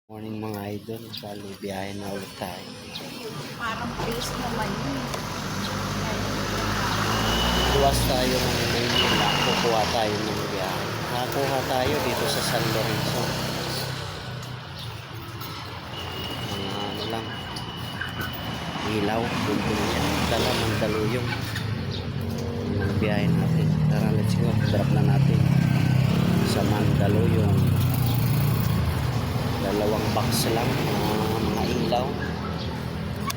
Morning mga idol, bali biyahe na ulit tayo. Parang place naman yun. Luwas tayo ng Maynila, kukuha tayo ng biyahe. Nakakuha tayo dito sa San Lorenzo. Mga ano lang, ilaw, buntong yan. Dala ng daluyong. Yun ang biyahe natin. Tara, let's go. Drop na natin sa Mandaluyong. Dalawang box lang, mga ilaw.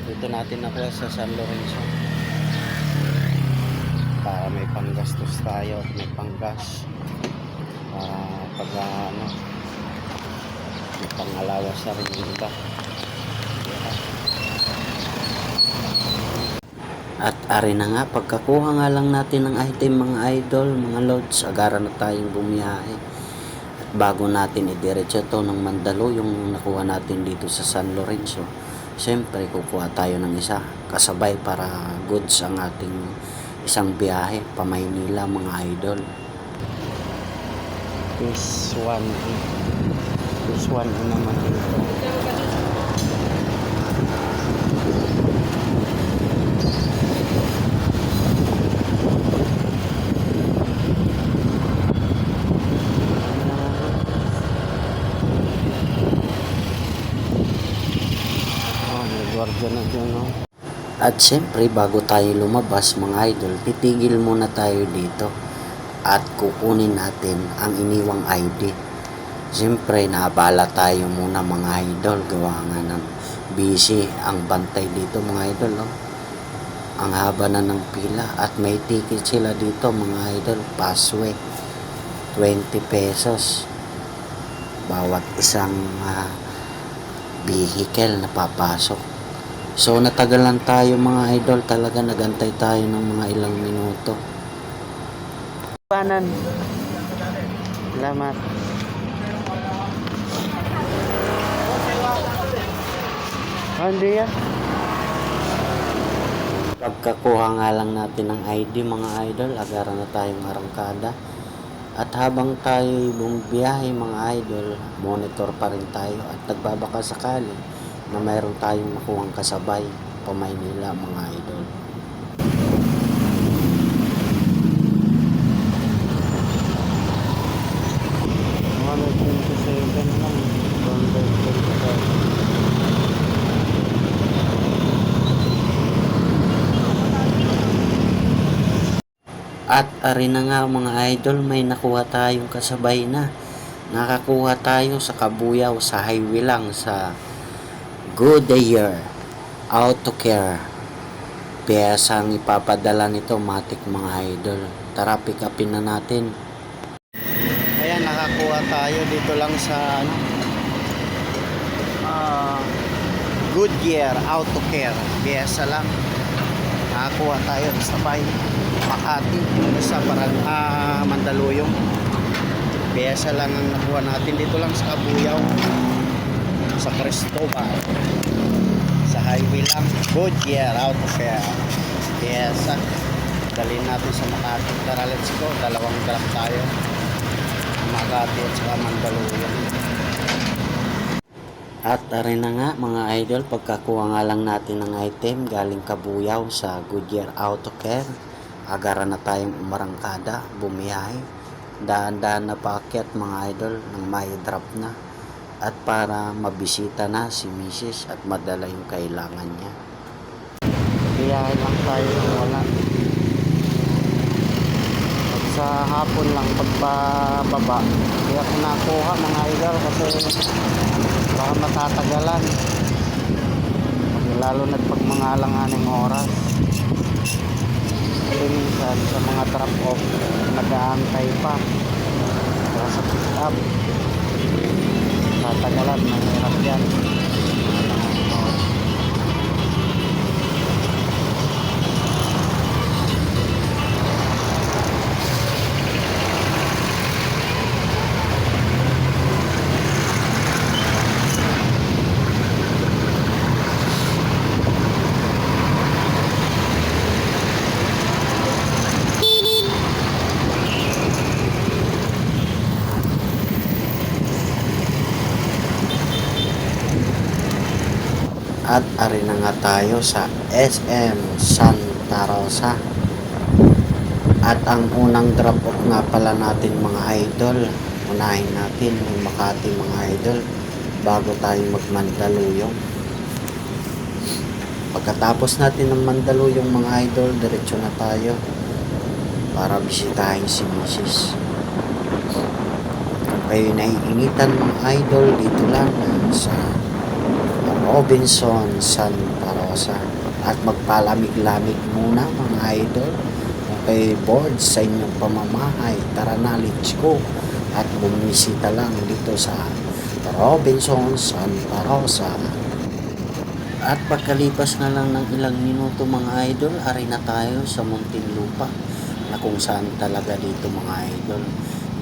Dito natin nakuha sa San Lorenzo. Para may panggastos tayo at may panggas. Para pag may pangalawas na rin yung iba. At ari na nga, pagkakuha nga lang natin ng item mga idol, mga loads, agara na tayong bumiyahe. At bago natin idiretso to ng Mandaluyong yung nakuha natin dito sa San Lorenzo, siyempre kukuha tayo ng isa kasabay para goods ang ating isang biyahe pa Maynila mga idol. This one naman ito. Gwardiya na dyan, no? At syempre bago tayo lumabas mga idol, titigil muna tayo dito at kukunin natin ang iniwang ID. Syempre naabala tayo muna mga idol, gawa nga ng busy ang bantay dito mga idol, no? Ang haba na ng pila at may ticket sila dito mga idol, passway 20 pesos bawat isang vehicle na papasok. So natagalan tayo mga idol, talaga nagantay tayo ng mga ilang minuto. Panan. Salamat. Hindi yan. Pagkakuha nga lang natin ng ID mga idol, agara na tayong arangkada. At habang tayo bumibiyahe mga idol, monitor pa rin tayo at nagbabaka sakali na mayroon tayong makuhang kasabay pa Maynila mga idol. At ari na nga mga idol, may nakuha tayong kasabay na. Nakakuha tayo sa Kabuyaw sa highway lang sa Goodyear Auto Care. Piyasang ipapadala nito matik mga idol. Tara, pick upin na natin. Ayan, nakakuha tayo dito lang sa Goodyear Auto Care. Piyasa lang. Nakakuha tayo sa sabay Makati sa Mandaluyong. Piyasa lang ang nakuha natin dito lang sa Kabuyaw sa Cristobal sa highway lang. Goodyear Auto Care piyesa, dalhin natin sa Makati. Tara, let's go. Dalawang drop tayo, Makati at saka Mandaluyong. At rin na nga mga idol, pagkakuha nga lang natin ng item galing Kabuyaw sa Goodyear Auto Care, agara na tayong umarangkada, bumiyahe. Daan-daan na paakyat mga idol nang may drop na. At para mabisita na si Mrs. at madala yung kailangan niya. Biyahe lang tayo ng wala. At sa hapon lang pagbababa, kaya ko nakuha mga idol kasi baka matatagalan. Lalo na pag mga alanganing oras. Kasi minsan sa mga drop off, nag-aantay pa. Kaya sa pick up, tatagalan, mahirap yan. At ari na nga tayo sa SM Santa Rosa. At ang unang drop off nga pala natin mga idol, unahin natin yung Makati mga idol bago tayo magMandaluyong. Pagkatapos natin ng Mandaluyong mga idol, diretso na tayo para bisitahin si Mrs. Kung kayo naiinitan mga idol, dito lang sa Robinson Santa Rosa. At magpalamig-lamig muna mga idol. Kung kayo bored sa inyong pamamahay, tara na, let's go. At bumisita lang dito sa Robinson Santa Rosa. At pagkalipas na lang ng ilang minuto mga idol, ari na tayo sa Muntinlupa na kung saan talaga dito mga idol.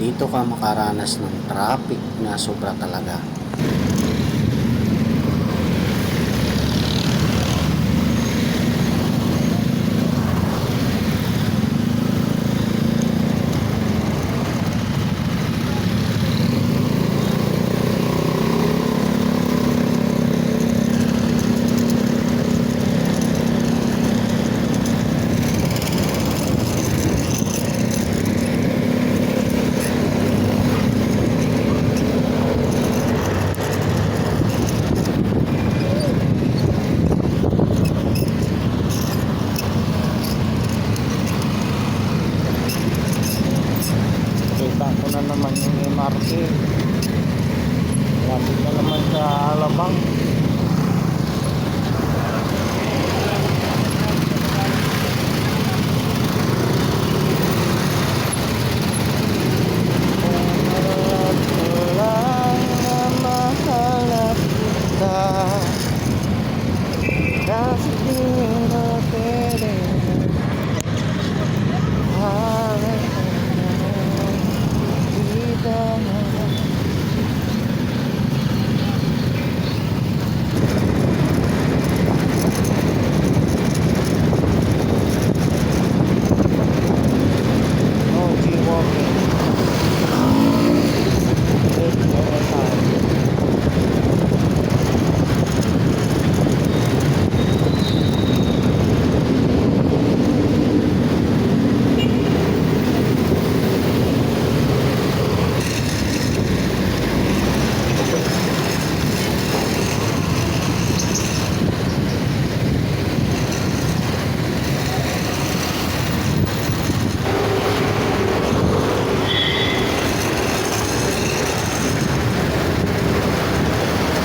Dito ka makaranas ng traffic na sobra talaga. Kita ko na naman yung MRT. Lapit na naman sa Alabang. Kasi di mo pwede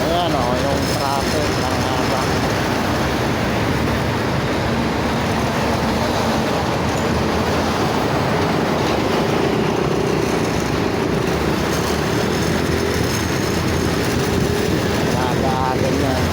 ayan o, yung traffic ng haba. Nagaagan yan.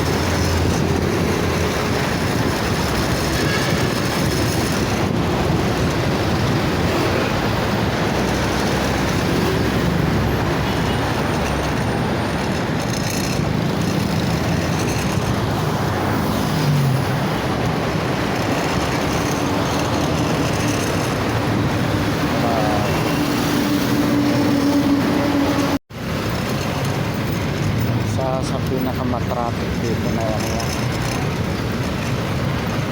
Sa pinakamatraffic dito na area.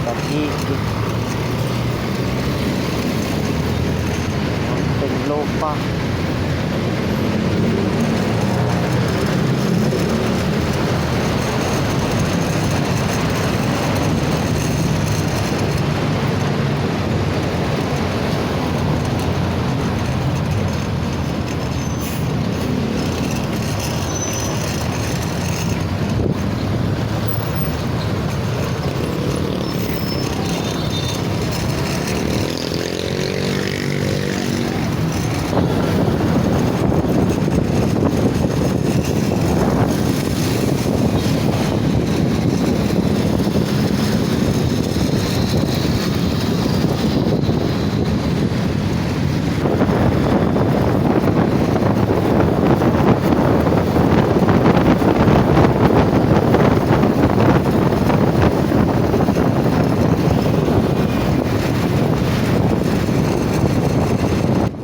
Pag-ibig. Muntinlupa.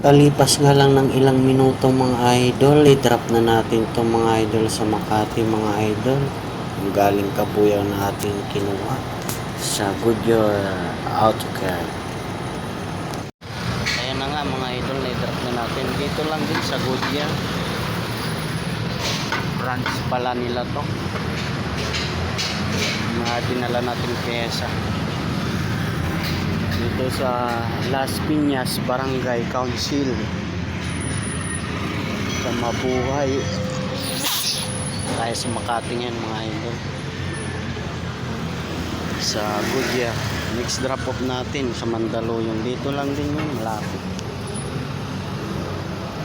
Kalipas nga lang ng ilang minuto mga idol, i-drop na natin itong mga idol sa Makati mga idol. Ang galing Kabuyaw na ating kinuha sa Goodyear Auto Care. Ayan na nga mga idol, na-drop na natin. Dito lang din sa Goodyear. Branch pala nila to. Mga dinala natin pyesa. Dito sa Las Piñas Barangay Council. Sa Mabuhay. Tayo sa Makati ngayon mga idol. Sa Goodyear. Next drop off natin sa Mandaluyong. Dito lang din yun, malapit.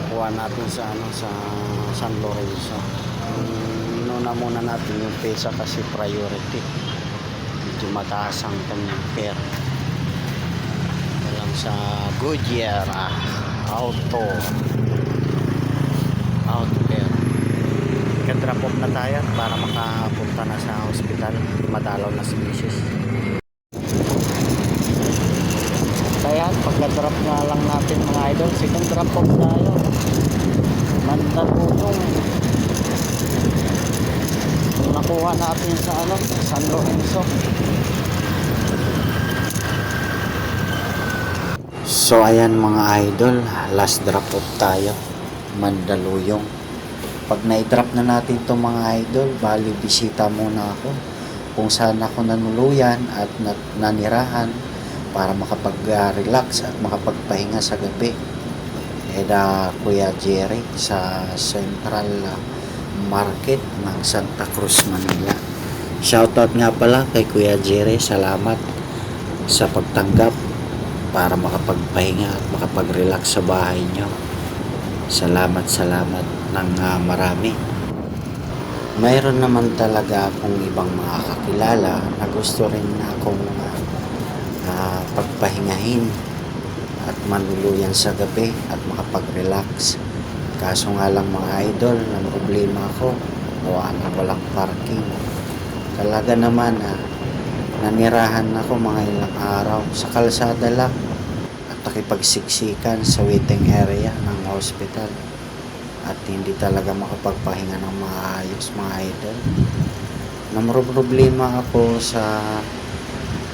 Kuha natin sa sa San Lorenzo. Inuna muna natin yung pesa kasi priority. Medyo mataas ang kanyang fare. Walang sa Goodyear Auto Care. Drop off na tayo para makapunta na sa hospital. Madalaw na si Mrs. Kaya pagka-drop na lang natin mga idol, second drop off tayo. Mandaluyong. Yung nakuha natin sa San Lorenzo. So ayan mga idol, last drop off tayo. Mandaluyong. Pag na-drop na natin itong mga idol, bali bisita muna ako kung saan ako nanuluyan at nanirahan para makapag-relax at makapagpahinga sa gabi. Kuya Jerry sa Central Market ng Santa Cruz, Manila. Shoutout nga pala kay Kuya Jerry, salamat sa pagtanggap para makapagpahinga at makapag-relax sa bahay nyo. Salamat ng marami. Mayroon naman talaga akong ibang mga kakilala na gusto rin akong pagpahingahin at manuluyan sa gabi at makapag-relax. Kaso nga lang mga idol, na problema ako, gawa na walang parking. Talaga naman nanirahan ako mga ilang araw sa kalsada lang at nakipagsiksikan sa waiting area ng hospital. At hindi talaga makapagpahinga ng maayos mga idol. Problema ako sa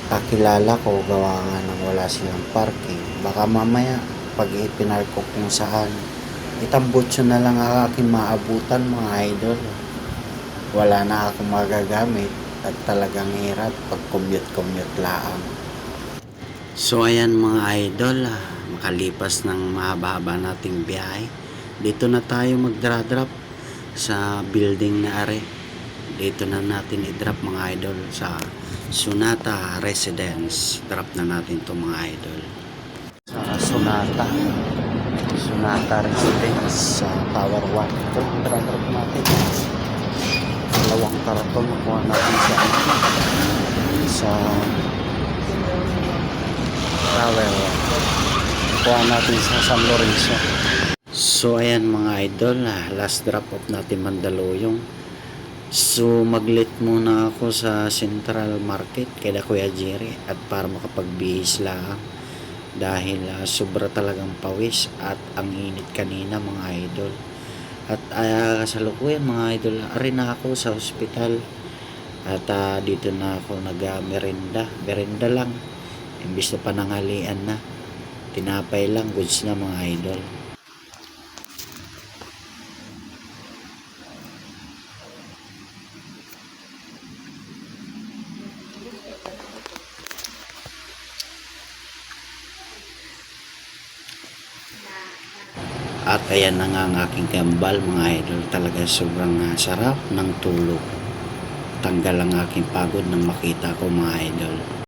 kakilala ko, gawa nga nang wala silang parking. Baka mamaya pag ipinark ko kung saan, itambutso na lang ang aking maabutan mga idol. Wala na akong magagamit at talagang hirap pag commute lang. So ayan mga idol, makalipas ng mahaba-haba nating biyahe, dito na tayo magdra-drop sa building na are. Dito na natin i-drop mga idol sa Sonata Residence. Drop na natin to mga idol sa Sonata Residence sa Tower 1. Ito ang dra-drop natin. Dalawang karton nakuha natin sa Tower 1. Nakuha natin sa San Lorenzo. So ayan mga idol, last drop off natin Mandaluyong. So maglit muna ako sa Central Market kay Kuya Jerry at para makapagbihis lang dahil sobra talagang pawis at ang init kanina mga idol. At kasalukuyan mga idol, rin ako sa hospital at dito na ako nag-merenda lang, imbis na panangalian na, tinapay lang, goods na mga idol. At ayan na nga ang aking kambal mga idol. Talaga sobrang sarap ng tulog. Tanggal ang aking pagod nang makita ko mga idol.